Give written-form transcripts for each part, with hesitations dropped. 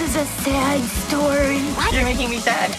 is a sad story. What? You're making me sad.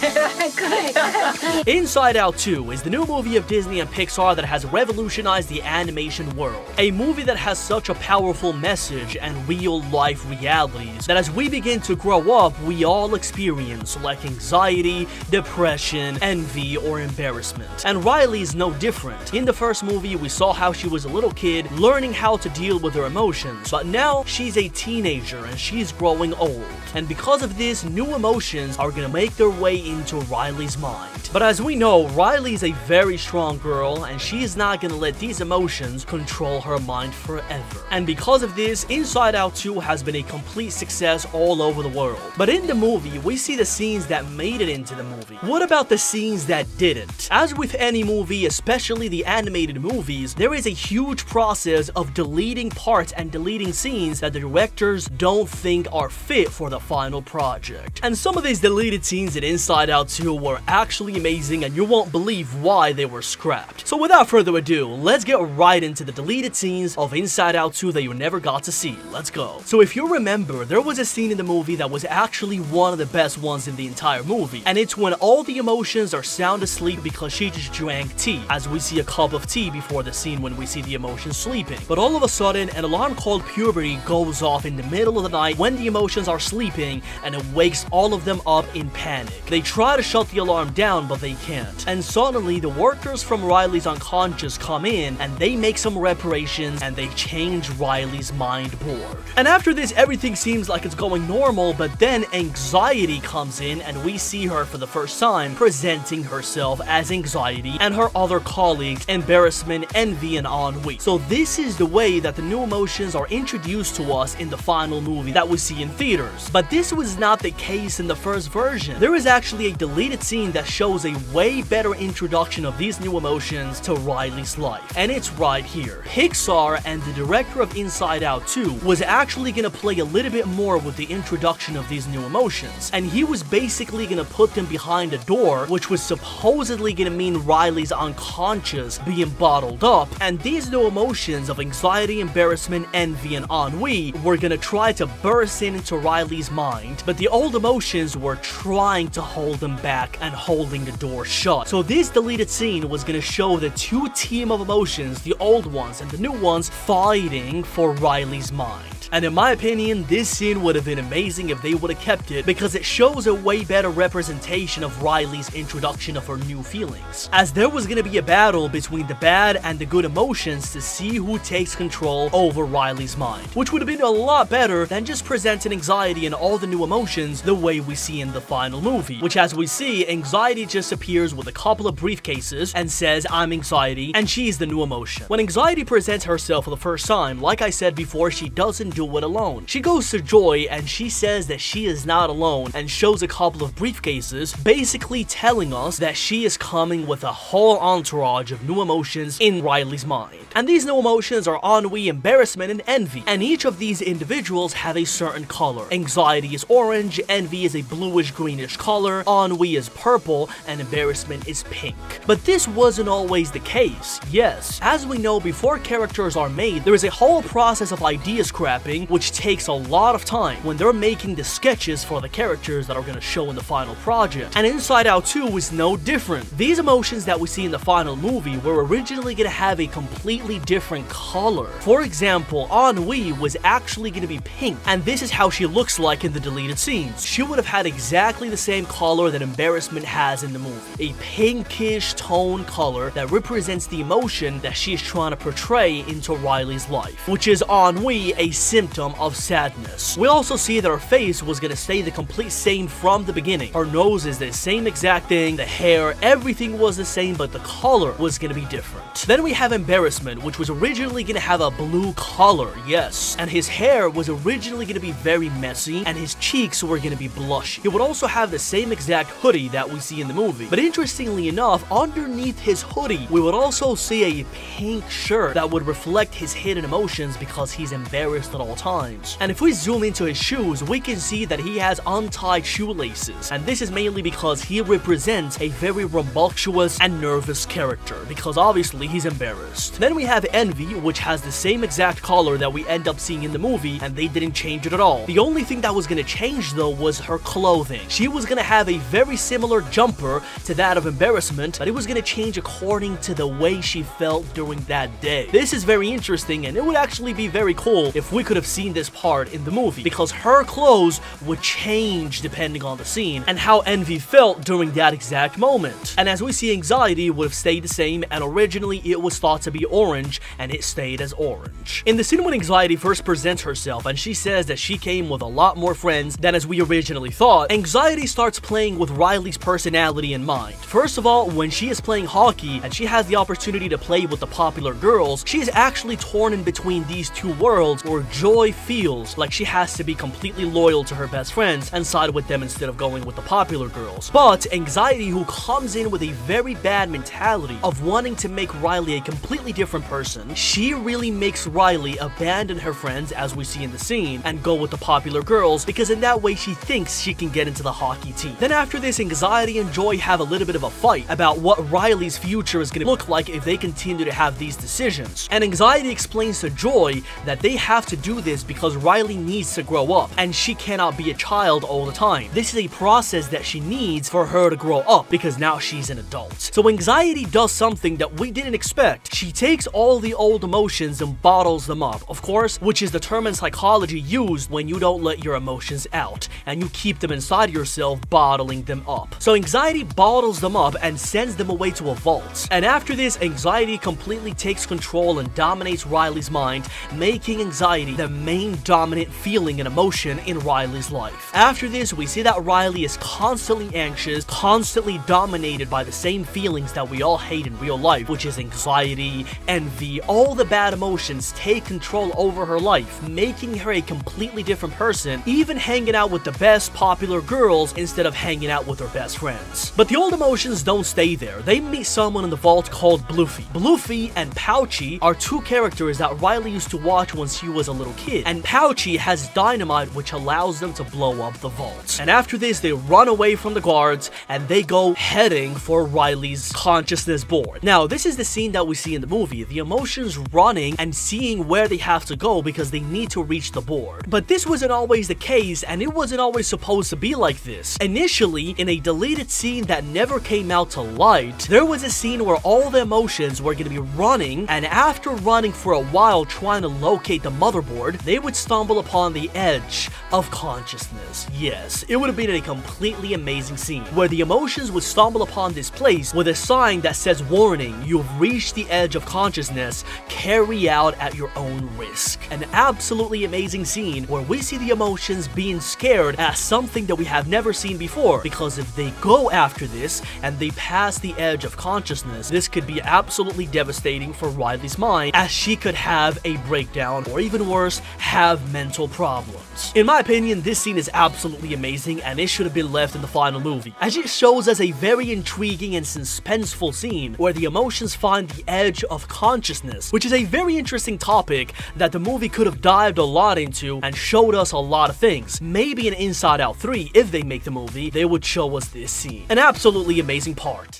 Good. Inside Out 2 is the new movie of Disney and Pixar that has revolutionized the animation world. A movie that has such a powerful message and real-life realities that as we begin to grow up, we all experience like anxiety, depression, envy, or embarrassment. And Riley is no different. In the first movie, we saw how she was a little kid learning how to deal with her emotions, but now she's a teenager and she's growing old. And because of this, new emotions are gonna make their way into Riley's mind. But as we know, Riley's a very strong girl and she is not gonna let these emotions control her mind forever. And because of this, Inside Out 2 has been a complete success all over the world. But in the movie, we see the scenes that made it into the movie. What about the scenes that didn't? As with any movie, especially the animated movies, there is a huge process of deleting parts and deleting scenes that the directors don't think are fit for the final project. And some of these deleted scenes in Inside Out 2 were actually amazing and you won't believe why they were scrapped. So without further ado, let's get right into the deleted scenes of Inside Out 2 that you never got to see. Let's go. So if you remember, there was a scene in the movie that was actually one of the best ones in the entire movie, and it's when all the emotions are sound asleep because she just drank tea, as we see a cup of tea before the scene when we see the emotions sleeping. But all of a sudden, an alarm called puberty goes off in the middle of the night when the emotions are sleeping, and it wakes all of them up in panic. They try to shut the alarm down, but they can't. And suddenly, the workers from Riley's unconscious come in, and they make some reparations, and they change Riley's mind board. And after this, everything seems like it's going normal, but then anxiety comes in, and we see her for the first time presenting herself as anxiety and her other colleagues, embarrassment, envy, and ennui. So this is the way that the new emotions are introduced to us in the final movie that we see in theaters. But this was not the case in the first version. There is actually a deleted scene that shows a way better introduction of these new emotions to Riley's life. And it's right here. Pixar and the director of Inside Out 2 was actually gonna play a little bit more with the introduction of these new emotions. And he was basically gonna put them behind a door, which was supposedly gonna mean Riley's unconscious being bottled up. And these new emotions of anxiety, embarrassment, envy, and ennui were gonna try to burst into Riley's mind, but the old emotions were trying to hold them back and holding the door shut. So this deleted scene was gonna show the two team of emotions, the old ones and the new ones, fighting for Riley's mind. And in my opinion, this scene would have been amazing if they would have kept it, because it shows a way better representation of Riley's introduction of her new feelings. As there was gonna be a battle between the bad and the good emotions to see who takes control over Riley's mind, which would have been a lot better than just presenting anxiety and all the new emotions the way we see in the final movie, which as we see, anxiety just appears with a couple of briefcases and says, "I'm anxiety," and she's the new emotion. When anxiety presents herself for the first time, like I said before, she doesn't do it alone. She goes to Joy and she says that she is not alone and shows a couple of briefcases, basically telling us that she is coming with a whole entourage of new emotions in Riley's mind. And these new emotions are ennui, embarrassment, and envy. And each of these individuals have a certain color. Anxiety is orange, envy is a bluish greenish color, ennui is purple, and embarrassment is pink. But this wasn't always the case. Yes, as we know, before characters are made, there is a whole process of idea scrapping, which takes a lot of time when they're making the sketches for the characters that are going to show in the final project. And Inside Out 2 is no different. These emotions that we see in the final movie were originally going to have a completely different color. For example, ennui was actually going to be pink, and this is how she looks like in the deleted scenes. She would have had exactly the same color that embarrassment has in the movie. A pinkish tone color that represents the emotion that she is trying to portray into Riley's life, which is ennui, a symptom of sadness. We also see that her face was going to stay the complete same from the beginning. Her nose is the same exact thing, the hair, everything was the same, but the color was going to be different. Then we have embarrassment, which was originally going to have a blue color, yes, and his hair was originally going to be very messy, and his cheeks were going to be blush. He would also have the same exact hoodie that we see in the movie, but interestingly enough, underneath his hoodie, we would also see a pink shirt that would reflect his hidden emotions because he's embarrassed at all all times. And if we zoom into his shoes, we can see that he has untied shoelaces, and this is mainly because he represents a very rambunctious and nervous character, because obviously he's embarrassed. Then we have Envy, which has the same exact color that we end up seeing in the movie, and they didn't change it at all. The only thing that was gonna change though was her clothing. She was gonna have a very similar jumper to that of Embarrassment, but it was gonna change according to the way she felt during that day. This is very interesting, and it would actually be very cool if we could have seen this part in the movie, because her clothes would change depending on the scene and how Envy felt during that exact moment. And as we see, Anxiety would have stayed the same, and originally it was thought to be orange, and it stayed as orange. In the scene when Anxiety first presents herself and she says that she came with a lot more friends than as we originally thought, Anxiety starts playing with Riley's personality in mind. First of all, when she is playing hockey and she has the opportunity to play with the popular girls, she is actually torn in between these two worlds where Joy feels like she has to be completely loyal to her best friends and side with them instead of going with the popular girls. But Anxiety, who comes in with a very bad mentality of wanting to make Riley a completely different person, she really makes Riley abandon her friends, as we see in the scene, and go with the popular girls, because in that way she thinks she can get into the hockey team. Then after this, Anxiety and Joy have a little bit of a fight about what Riley's future is going to look like if they continue to have these decisions. And Anxiety explains to Joy that they have to do this because Riley needs to grow up, and she cannot be a child all the time. This is a process that she needs for her to grow up, because now she's an adult. So Anxiety does something that we didn't expect. She takes all the old emotions and bottles them up, of course, which is the term in psychology used when you don't let your emotions out, and you keep them inside yourself, bottling them up. So Anxiety bottles them up and sends them away to a vault. And after this, Anxiety completely takes control and dominates Riley's mind, making Anxiety the main dominant feeling and emotion in Riley's life. After this, we see that Riley is constantly anxious, constantly dominated by the same feelings that we all hate in real life, which is anxiety, envy. All the bad emotions take control over her life, making her a completely different person, even hanging out with the best popular girls instead of hanging out with her best friends. But the old emotions don't stay there. They meet someone in the vault called Bluffy. Bluffy and Pouchy are two characters that Riley used to watch when she was a little kid, and Pouchy has dynamite which allows them to blow up the vault. And after this, they run away from the guards and they go heading for Riley's consciousness board. Now, this is the scene that we see in the movie, the emotions running and seeing where they have to go because they need to reach the board. But this wasn't always the case, and it wasn't always supposed to be like this. Initially, in a deleted scene that never came out to light, there was a scene where all the emotions were going to be running, and after running for a while trying to locate the motherboard, they would stumble upon the edge of consciousness. Yes, it would have been a completely amazing scene, where the emotions would stumble upon this place with a sign that says, "Warning, you've reached the edge of consciousness, carry out at your own risk." An absolutely amazing scene where we see the emotions being scared at something that we have never seen before, because if they go after this and they pass the edge of consciousness, this could be absolutely devastating for Riley's mind, as she could have a breakdown, or even worse, have mental problems. In my opinion, this scene is absolutely amazing, and it should have been left in the final movie, as it shows us a very intriguing and suspenseful scene where the emotions find the edge of consciousness, which is a very interesting topic that the movie could have dived a lot into and showed us a lot of things. Maybe in Inside Out 3, if they make the movie, they would show us this scene. An absolutely amazing part.